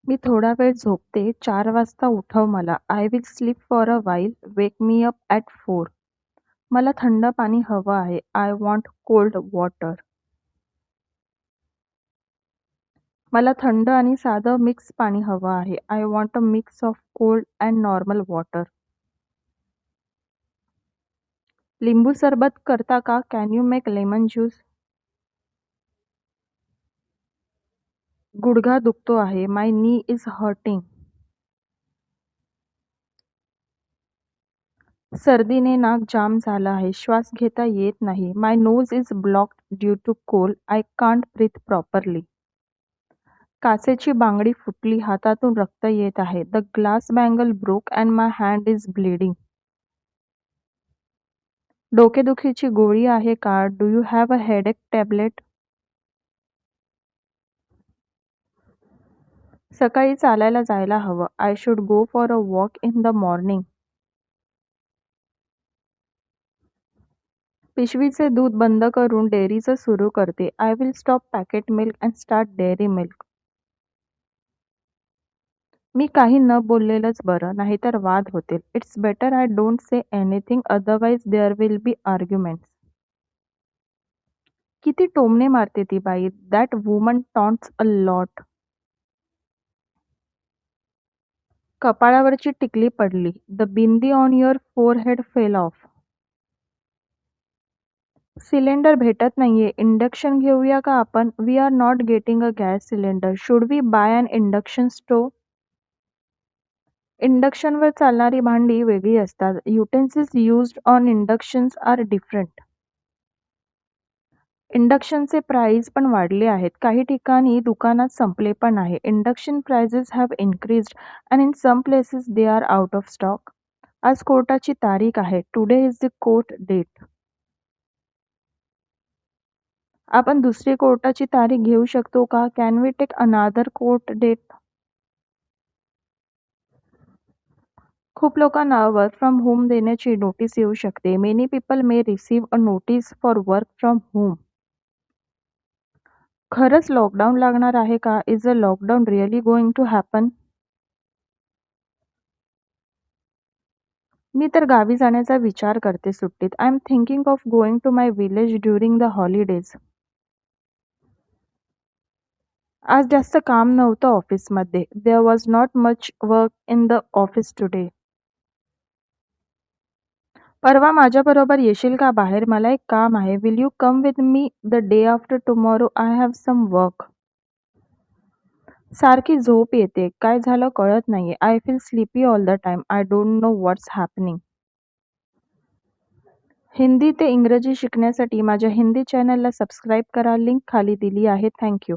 मी थोडा वेळ झोपते. 4 वाजता उठव मला. I will sleep for a while. Wake me up at 4. मला थंड पाणी हवं आहे. I want cold water. मला थंड आणि साधं मिक्स पाणी हवं आहे. I want a mix of cold and normal water. लिंबू सरबत करता का? Can you make lemon juice? गुडघा दुखतो आहे. माय नी इज हर्टिंग. सर्दीने नाक जाम झालं आहे. श्वास घेता येत नाही. My nose is blocked due to cold. I can't breathe properly. काचेची बांगडी फुटली. हातातून रक्त येत आहे. The glass bangle broke and my hand is bleeding. डोकेदुखीची गोळी आहे का? Do you have a headache tablet? सकाळी चालायला जायला हवं. I should go for a walk in the morning. पिशवीचे दूध बंद करून डेअरीचं सुरू करते. I will stop packet milk and start dairy milk. मी काही न बोललेलंच बरं, नाहीतर वाद होतील. It's better I don't say anything otherwise there will be arguments. किती टोमणे मारते ती बाई. That woman taunts a lot. कपाळावरची टिकली पडली. The bindi on your forehead fell off. Cylinder भेटत नाहीये. इंडक्शन घेऊया का आपण? We are not getting a gas cylinder. Should we buy an induction stove? इंडक्शनवर चालणारी भांडी वेगळी असतात. Utensils used on inductions are different. इंडक्शनचे price पण वाढले आहेत. काही ठिकाणी दुकानात संपले पण आहे. Induction prices have increased and in some places they are out of stock. आज कोर्टाची तारीख आहे. Today is the court date. आपण दुसरी कोर्टाची तारीख घेऊ शकतो का? Can we take another court date? खूप लोकांना वर्क फ्रॉम होम देण्याची नोटीस येऊ शकते. Many people may receive a notice for work from home. खरंच लॉकडाऊन लागणार आहे का? Is a lockdown really going to happen? मी तर गावी जाण्याचा विचार करते सुट्टीत. I am thinking of going to my village during the holidays. आज जास्त काम नव्हतं ऑफिसमध्ये. There was not much work in the office today. परवा माझ्याबरोबर येशील का बाहेर? मला एक काम आहे. Will you come with me the day after tomorrow? I have some work. सारखी झोप येते. काय झालं कळत नाहीये. I feel sleepy all the time. I don't know what's happening. Hindi ते इंग्रजी शिकण्यासाठी माझ्या हिंदी चॅनलला सबस्क्राईब करा. लिंक खाली दिली आहे. Thank you.